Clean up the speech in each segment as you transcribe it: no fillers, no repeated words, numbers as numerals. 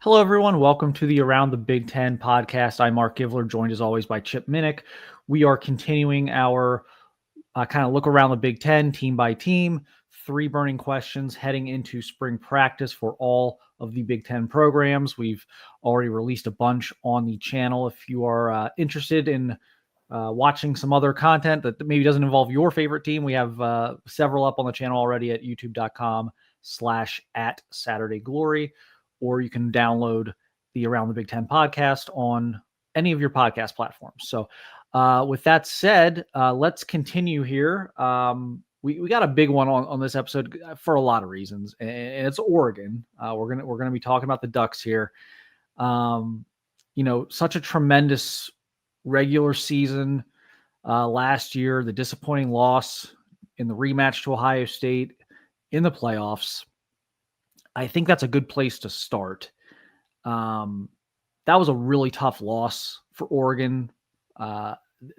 Hello, everyone. Welcome to the Around the Big Ten podcast. I'm Mark Givler, joined as always by Chip Minnick. We are continuing our kind of look around the Big Ten, team by team, 3 burning questions heading into spring practice for all of the Big Ten programs. We've already released a bunch on the channel. If you are interested in watching some other content that maybe doesn't involve your favorite team, we have several up on the channel already at youtube.com/@SaturdayGlory, or you can download the Around the Big Ten podcast on any of your podcast platforms. So with that said, let's continue here. We got a big one on this episode for a lot of reasons, and it's Oregon. We're gonna be talking about the Ducks here. Such a tremendous regular season last year. The disappointing loss in the rematch to Ohio State in the playoffs. I think that's a good place to start. That was a really tough loss for Oregon.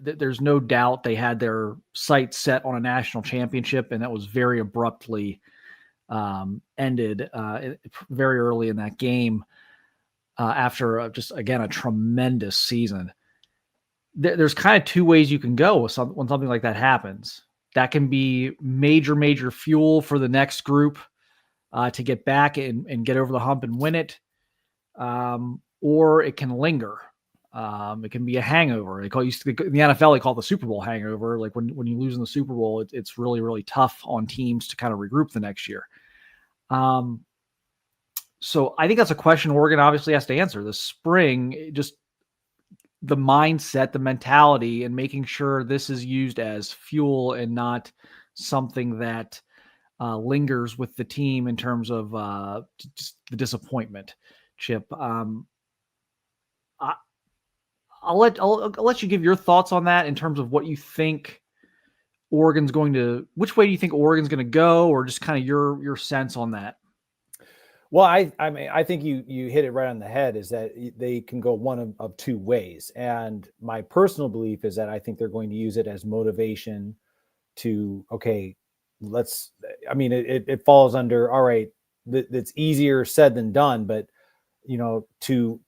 There's no doubt they had their sights set on a national championship, and that was very abruptly ended very early in that game after just, again, a tremendous season. There's kind of 2 ways you can go when something like that happens. That can be major fuel for the next group to get back and get over the hump and win it, or it can linger. It can be a hangover. In the NFL, they call it the Super Bowl hangover. Like when you lose in the Super Bowl, it's really, really tough on teams to kind of regroup the next year. So I think that's a question Oregon obviously has to answer this spring. Just the mindset, the mentality, and making sure this is used as fuel and not something that lingers with the team in terms of just the disappointment. Chip, I'll let you give your thoughts on that in terms of what you think which way do you think Oregon's going to go, or just kind of your sense on that? Well, I think you hit it right on the head, is that they can go one of 2 ways. And my personal belief is that I think they're going to use it as motivation to, okay, it falls under, all right, it's easier said than done, but, to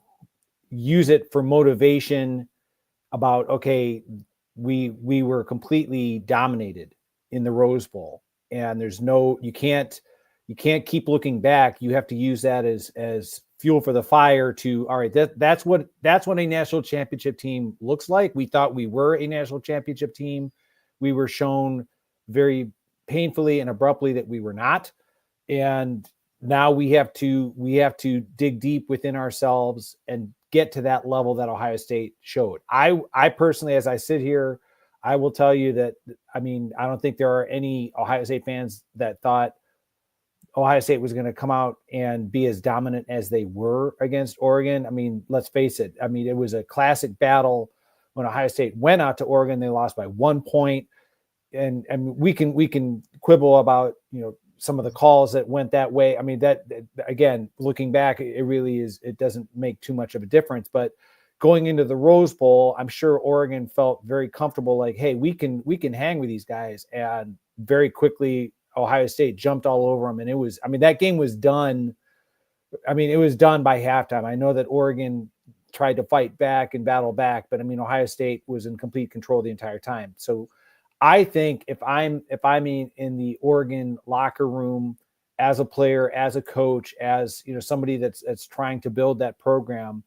use it for motivation about, okay, we were completely dominated in the Rose Bowl, and you can't keep looking back. You have to use that as fuel for the fire to, all right, that's what a national championship team looks like. We thought we were a national championship team. We were shown very painfully and abruptly that we were not. And now we have to dig deep within ourselves and get to that level that Ohio State showed. I personally, as I sit here, I will tell you that, I don't think there are any Ohio State fans that thought Ohio State was going to come out and be as dominant as they were against Oregon. Let's face it. It was a classic battle. When Ohio State went out to Oregon, they lost by 1 point. And we can quibble about, some of the calls that went that way. That, again, looking back, it doesn't make too much of a difference. But going into the Rose Bowl, I'm sure Oregon felt very comfortable, like, hey, we can hang with these guys. And very quickly, Ohio State jumped all over them. And that game was done. It was done by halftime. I know that Oregon tried to fight back and battle back, but Ohio State was in complete control the entire time. So I think if I'm in the Oregon locker room as a player, as a coach, as somebody that's trying to build that program,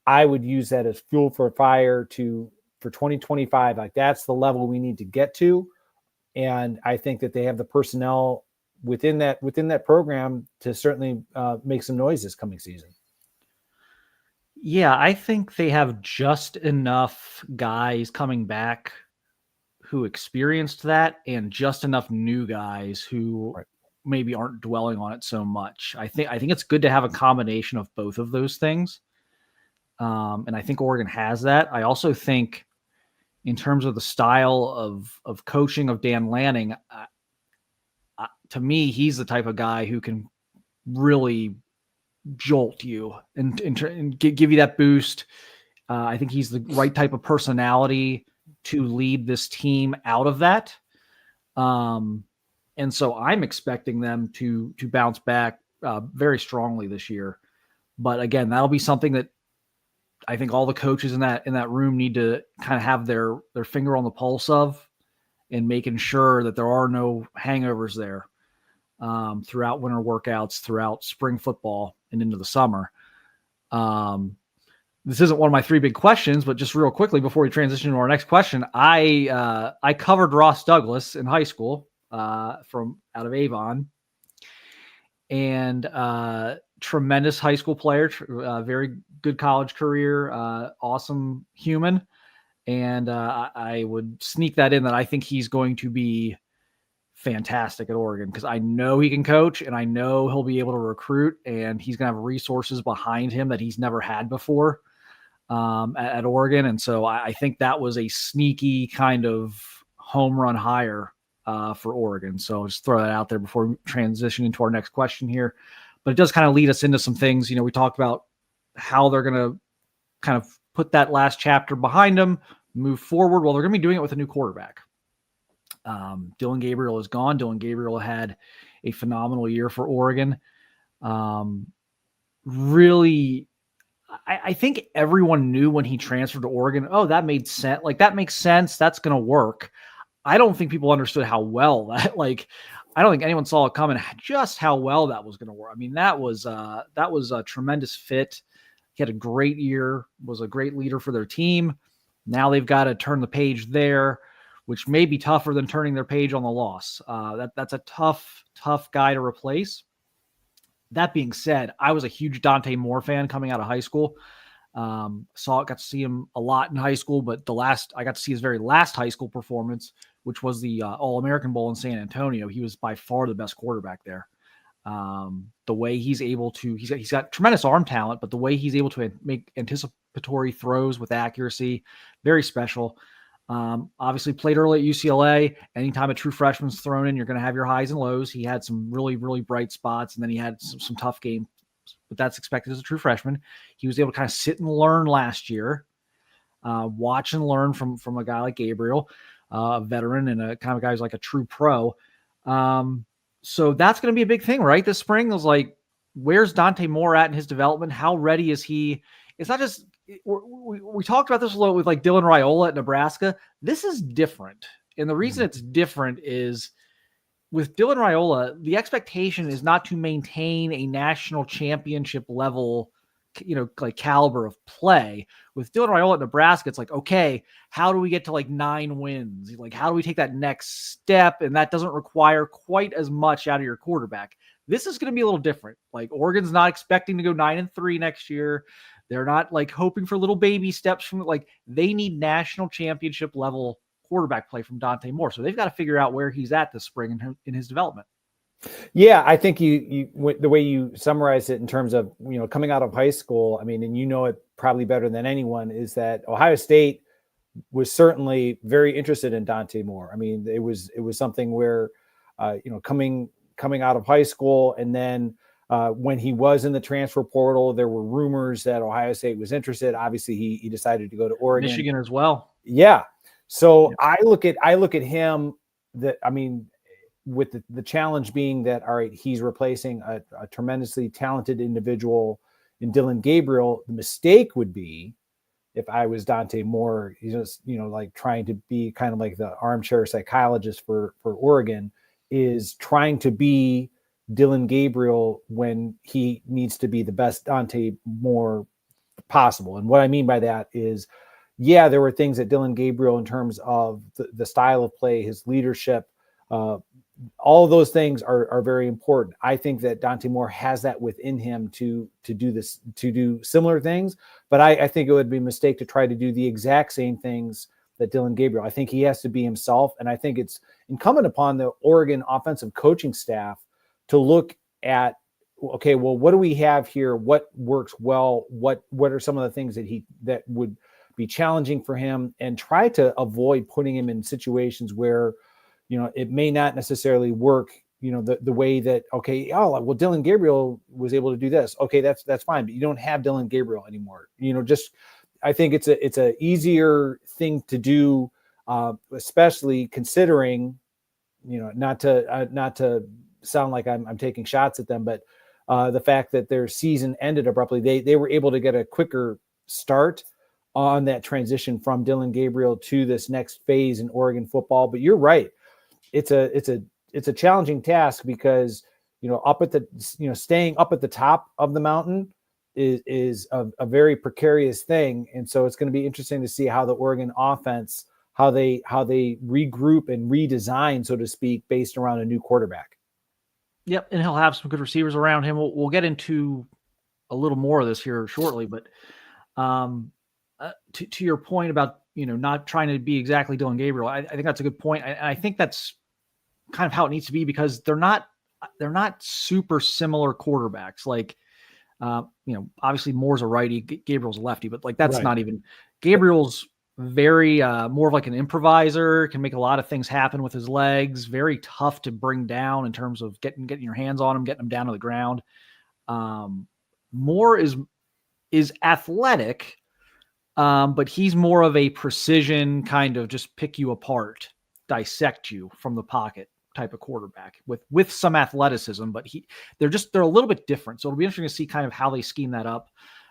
I would use that as fuel for fire for 2025. Like, that's the level we need to get to. And I think that they have the personnel within that program to certainly make some noise this coming season. Yeah, I think they have just enough guys coming back who experienced that, and just enough new guys who maybe aren't dwelling on it so much. I think it's good to have a combination of both of those things. And I think Oregon has that. I also think, in terms of the style of coaching of Dan Lanning, to me, he's the type of guy who can really jolt you and give you that boost. I think he's the right type of personality to lead this team out of that. And so I'm expecting them to bounce back very strongly this year. But again, that'll be something that I think all the coaches in that room need to kind of have their finger on the pulse of, and making sure that there are no hangovers there throughout winter workouts, throughout spring football, and into the summer. This isn't one of my three big questions, but just real quickly before we transition to our next question, I covered Ross Douglas in high school from out of Avon, and tremendous high school player, very good college career, awesome human. And I would sneak that in that I think he's going to be fantastic at Oregon, because I know he can coach, and I know he'll be able to recruit, and he's going to have resources behind him that he's never had before at Oregon. And so I think that was a sneaky kind of home run hire for Oregon. So I'll just throw that out there before we transition into our next question here. But it does kind of lead us into some things. We talked about how they're going to kind of put that last chapter behind them, move forward. Well, they're going to be doing it with a new quarterback. Dillon Gabriel is gone. Dillon Gabriel had a phenomenal year for Oregon. Really, I think everyone knew when he transferred to Oregon, oh, that made sense. Like, that makes sense. That's going to work. I don't think people understood how well that, I don't think anyone saw it coming, just how well that was going to work. I mean, that was a tremendous fit. He had a great year, was a great leader for their team. Now they've got to turn the page there, which may be tougher than turning their page on the loss. That's a tough guy to replace. That being said, I was a huge Dante Moore fan coming out of high school. Got to see him a lot in high school, but I got to see his very last high school performance, which was the All-American Bowl in San Antonio. He was by far the best quarterback there. The way he's able to, he's got tremendous arm talent, but the way he's able to make anticipatory throws with accuracy, very special. Obviously played early at UCLA. Anytime a true freshman's thrown in, you're going to have your highs and lows. He had some really, really bright spots, and then he had some tough games, but that's expected as a true freshman. He was able to kind of sit and learn last year, watch and learn from a guy like Gabriel, a veteran, and a kind of guy who's like a true pro. So that's going to be a big thing, right? This spring, it was like, where's Dante Moore at in his development? How ready is he? It's not just, we talked about this a little with like Dylan Raiola at Nebraska. This is different. And the reason it's different is with Dylan Raiola, the expectation is not to maintain a national championship level, like caliber of play. With Dylan Raiola at Nebraska, it's like, okay, how do we get to like 9 wins? Like, how do we take that next step? And that doesn't require quite as much out of your quarterback. This is going to be a little different. Like, Oregon's not expecting to go 9-3 next year. They're not like hoping for little baby steps from they need national championship level quarterback play from Dante Moore. So they've got to figure out where he's at this spring in his development. Yeah, I think you the way you summarize it in terms of, coming out of high school, I mean, and it probably better than anyone, is that Ohio State was certainly very interested in Dante Moore. I mean, it was something where, coming out of high school, and then when he was in the transfer portal, there were rumors that Ohio State was interested. Obviously, he decided to go to Oregon, Michigan as well. Yeah. So I look at him with the challenge being that, all right, he's replacing a tremendously talented individual in Dillon Gabriel. The mistake would be, if I was Dante Moore, he's just, trying to be kind of like the armchair psychologist for Oregon, is trying to be Dillon Gabriel when he needs to be the best Dante Moore possible. And what I mean by that is, yeah, there were things that Dillon Gabriel, in terms of the style of play, his leadership, all of those things are very important. I think that Dante Moore has that within him to do similar things, but I think it would be a mistake to try to do the exact same things that Dillon Gabriel. I think he has to be himself, and I think it's incumbent upon the Oregon offensive coaching staff to look at, okay, well, what do we have here? What works well? What are some of the things that would be challenging for him, and try to avoid putting him in situations where, it may not necessarily work, the way that, okay, well, Dillon Gabriel was able to do this. Okay, that's fine, but you don't have Dillon Gabriel anymore. I think it's a easier thing to do, especially considering, not to sound like I'm taking shots at them, but the fact that their season ended abruptly, they were able to get a quicker start on that transition from Dillon Gabriel to this next phase in Oregon football. But you're right. It's a challenging task because, up at the, staying up at the top of the mountain is a very precarious thing. And so it's going to be interesting to see how the Oregon offense, how they regroup and redesign, so to speak, based around a new quarterback. Yep. And he'll have some good receivers around him. We'll get into a little more of this here shortly, but to your point about, not trying to be exactly Dillon Gabriel, I think that's a good point. I think that's kind of how it needs to be, because they're not super similar quarterbacks. Like, obviously Moore's a righty, Gabriel's a lefty, but like, that's Right. not even. Gabriel's very more of like an improviser, can make a lot of things happen with his legs, very tough to bring down in terms of getting your hands on him, getting him down to the ground. Moore is athletic, but he's more of a precision kind of just pick you apart, dissect you from the pocket type of quarterback with some athleticism, but they're a little bit different. So it'll be interesting to see kind of how they scheme that up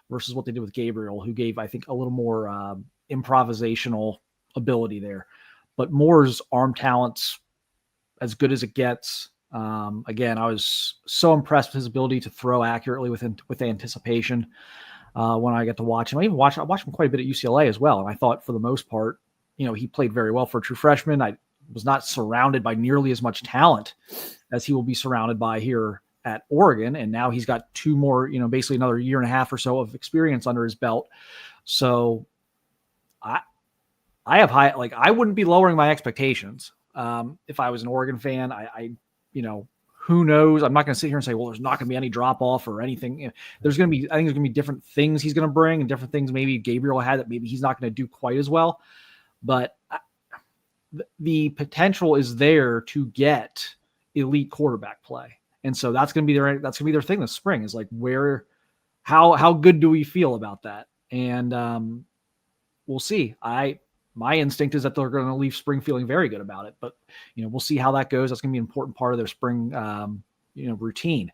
versus what they did with Gabriel, who gave, I think, a little more improvisational ability there. But Moore's arm talent's as good as it gets. Again, I was so impressed with his ability to throw accurately with anticipation when I got to watch him. I watched him quite a bit at UCLA as well, and I thought for the most part, he played very well for a true freshman. I was not surrounded by nearly as much talent as he will be surrounded by here at Oregon. And now he's got two more, basically another year and a half or so of experience under his belt. So I have high, like, I wouldn't be lowering my expectations. If I was an Oregon fan, I who knows? I'm not going to sit here and say, well, there's not going to be any drop off or anything. There's going to be, I think there's going to be different things he's going to bring and different things maybe Gabriel had that maybe he's not going to do quite as well. But the potential is there to get elite quarterback play. And so that's going to be their thing this spring, is like, how good do we feel about that? And we'll see. My instinct is that they're going to leave spring feeling very good about it, but we'll see how that goes. That's going to be an important part of their spring, routine.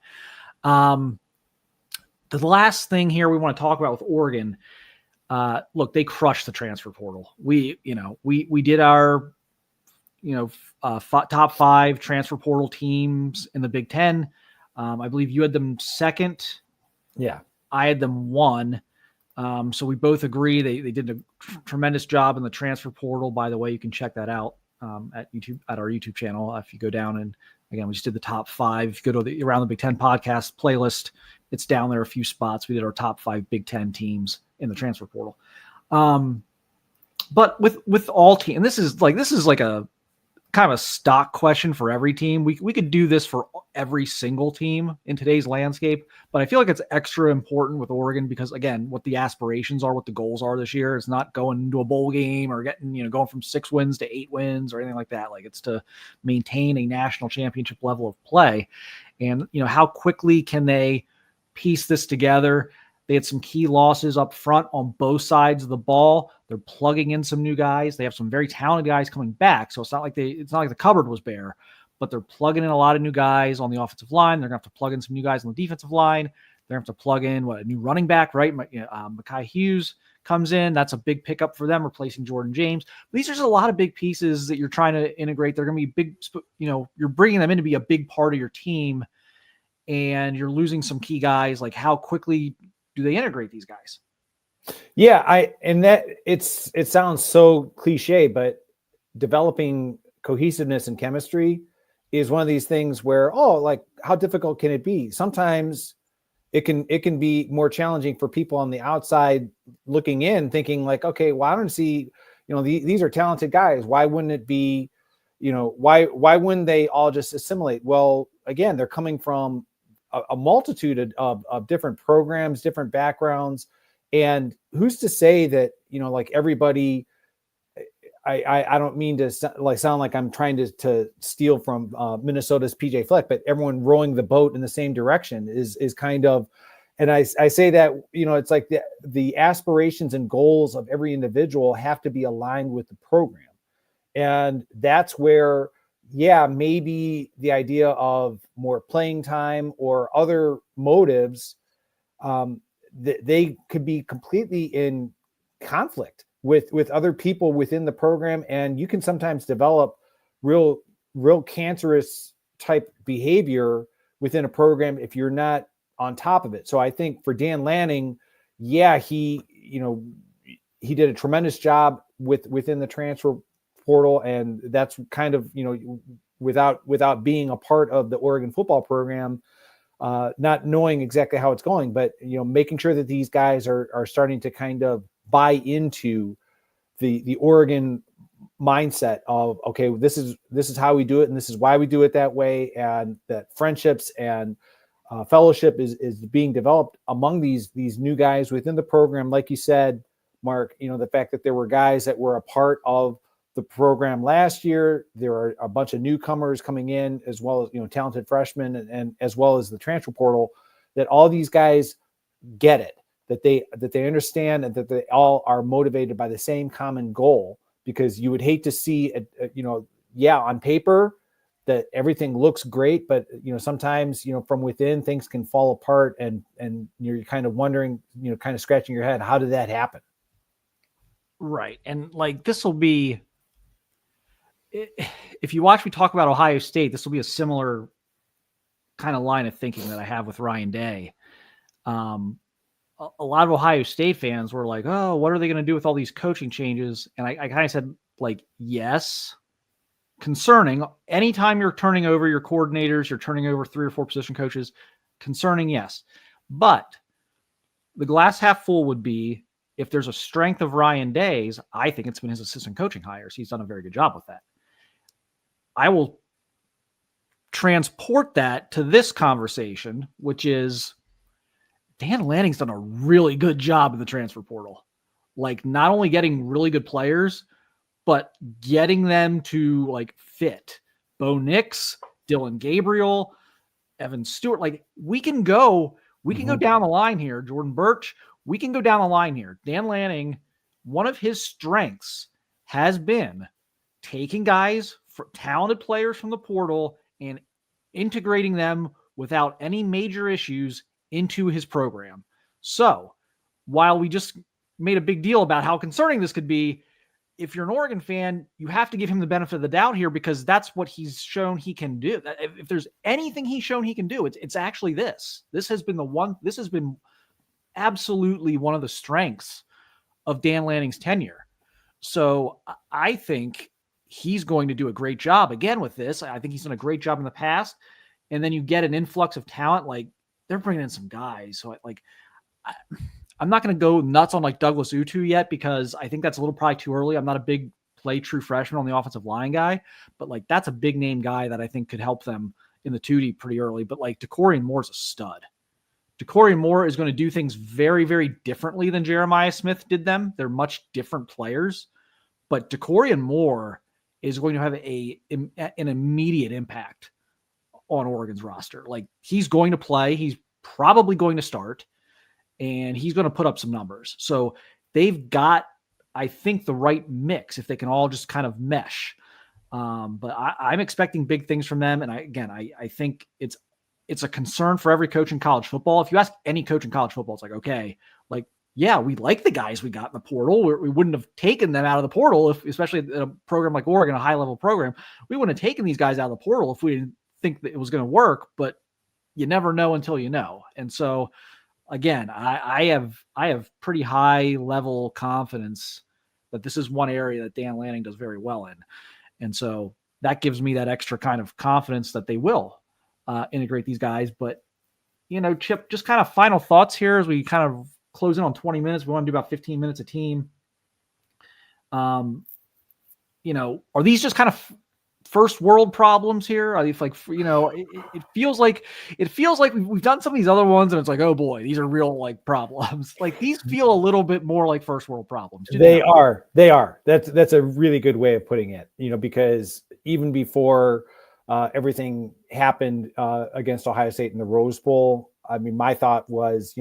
The last thing here we want to talk about with Oregon, look, they crushed the transfer portal. We did our, top 5 transfer portal teams in the Big Ten. I believe you had them second. Yeah. I had them 1. So we both agree they did a tremendous job in the transfer portal. By the way, you can check that out at our YouTube channel. If you go down, and again, we just did the top 5. If you go to the Around the Big Ten podcast playlist, it's down there a few spots. We did our top 5 Big Ten teams in the transfer portal. But with all teams, and this is like a kind of a stock question for every team. We could do this for every single team in today's landscape, but I feel like it's extra important with Oregon because, again, what the aspirations are, what the goals are this year, it's not going into a bowl game or getting, going from 6 wins to 8 wins or anything like that. Like, it's to maintain a national championship level of play. And, how quickly can they piece this together? They had some key losses up front on both sides of the ball. They're plugging in some new guys. They have some very talented guys coming back. So it's not like the cupboard was bare, but they're plugging in a lot of new guys on the offensive line. They're going to have to plug in some new guys on the defensive line. They're going to have to plug in a new running back, right? Mekhi Hughes comes in. That's a big pickup for them, replacing Jordan James. But these are just a lot of big pieces that you're trying to integrate. They're going to be big, you're bringing them in to be a big part of your team, and you're losing some key guys. Like, how quickly do they integrate these guys? Yeah, it sounds so cliche, but developing cohesiveness and chemistry is one of these things where, like, how difficult can it be? Sometimes it can be more challenging for people on the outside looking in, thinking like, okay, well, I don't see, these are talented guys. Why wouldn't it be, why wouldn't they all just assimilate? Well, again, they're coming from a multitude of different programs, different backgrounds. And who's to say that, like, everybody, I don't mean to sound like I'm trying to steal from Minnesota's PJ Fleck, but everyone rowing the boat in the same direction is kind of, and I say that, it's like the aspirations and goals of every individual have to be aligned with the program. And that's where yeah, maybe the idea of more playing time or other motives, they could be completely in conflict with other people within the program, and you can sometimes develop real cancerous type behavior within a program if you're not on top of it. So I think for Dan Lanning, yeah, he did a tremendous job within the transfer portal, and that's kind of, without being a part of the Oregon football program, not knowing exactly how it's going, but making sure that these guys are starting to kind of buy into the Oregon mindset of, okay, this is how we do it, and this is why we do it that way, and that friendships and fellowship is being developed among these new guys within the program. Like you said, Mark, the fact that there were guys that were a part of the program last year, there are a bunch of newcomers coming in, as well as talented freshmen, and as well as the transfer portal, that all these guys get it, that they understand, and that they all are motivated by the same common goal. Because you would hate to see on paper that everything looks great, but sometimes from within things can fall apart, and you're kind of wondering, kind of scratching your head, how did that happen? Right. And like, this will be, if you watch me talk about Ohio State, this will be a similar kind of line of thinking that I have with Ryan Day. A lot of Ohio State fans were like, oh, what are they going to do with all these coaching changes? And I kind of said, like, yes, concerning. Anytime you're turning over your coordinators, you're turning over 3 or 4 position coaches, concerning, yes. But the glass half full would be, if there's a strength of Ryan Day's, I think it's been his assistant coaching hires. He's done a very good job with that. I will transport that to this conversation, which is, Dan Lanning's done a really good job in the transfer portal. Like, not only getting really good players, but getting them to like fit. Bo Nix, Dylan Gabriel, Evan Stewart. Like, we can go down the line here. Jordan Birch, we can go down the line here. Dan Lanning, one of his strengths has been taking guys, talented players from the portal, and integrating them without any major issues into his program. So while we just made a big deal about how concerning this could be, if you're an Oregon fan, you have to give him the benefit of the doubt here, because that's what he's shown he can do. If there's anything he's shown he can do, it's actually this. This has been absolutely one of the strengths of Dan Lanning's tenure. So I think he's going to do a great job again with this. I think he's done a great job in the past. And then you get an influx of talent. Like, they're bringing in some guys. So I'm not going to go nuts on like Douglas Utu yet, because I think that's a little probably too early. I'm not a big play true freshman on the offensive line guy, but like, that's a big name guy that I think could help them in the 2D pretty early. But like, DeCorian Moore's a stud. DeCorian Moore is going to do things very, very differently than Jeremiah Smith did them. They're much different players, but DeCorian Moore is going to have an immediate impact on Oregon's roster. Like, he's going to play. He's probably going to start, and he's going to put up some numbers. So they've got, I think, the right mix if they can all just kind of mesh. But I'm expecting big things from them. And I think it's a concern for every coach in college football. If you ask any coach in college football, it's like, okay, like, yeah, we like the guys we got in the portal. We wouldn't have taken them out of the portal, especially in a program like Oregon, a high-level program. We wouldn't have taken these guys out of the portal if we didn't think that it was going to work. But you never know until you know. And so, again, I have pretty high level confidence that this is one area that Dan Lanning does very well in. And so that gives me that extra kind of confidence that they will integrate these guys. But, Chip, just kind of final thoughts here as we kind of close in on 20 minutes. We want to do about 15 minutes a team. Are these just kind of first world problems here? Are these like, it feels like we've done some of these other ones and it's like, oh boy, these are real like problems. Like, these feel a little bit more like first world problems. They are. That's a really good way of putting it, because even before everything happened against Ohio State in the Rose Bowl, I mean, my thought was,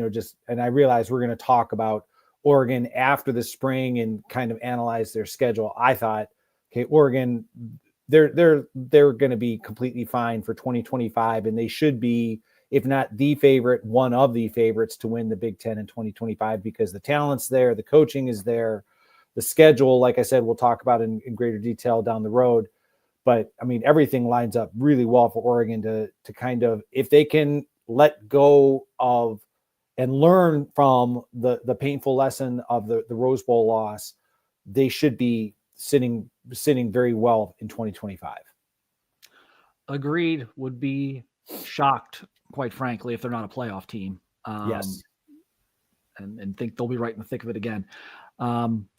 and I realized we're going to talk about Oregon after the spring and kind of analyze their schedule. I thought, okay, Oregon, they're going to be completely fine for 2025, and they should be, if not the favorite, one of the favorites to win the Big Ten in 2025, because the talent's there, the coaching is there, the schedule, like I said, we'll talk about in greater detail down the road. But I mean, everything lines up really well for Oregon to kind of, if they can let go of and learn from the painful lesson of the Rose Bowl loss, they should be sitting very well in 2025. Agreed. Would be shocked, quite frankly, if they're not a playoff team. Yes. And think they'll be right in the thick of it again.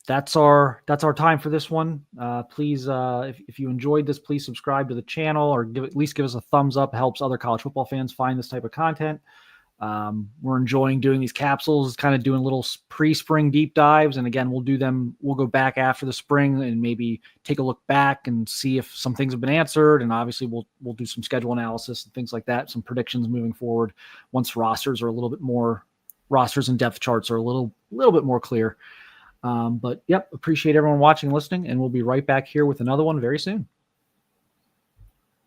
That's our time for this one. Please, if you enjoyed this, please subscribe to the channel, or at least give us a thumbs up. It helps other college football fans find this type of content. We're enjoying doing these capsules, kind of doing little pre-spring deep dives. And again, we'll go back after the spring and maybe take a look back and see if some things have been answered. And obviously we'll do some schedule analysis and things like that, some predictions moving forward once rosters and depth charts are a little bit more clear. But yep, appreciate everyone watching and listening, and we'll be right back here with another one very soon.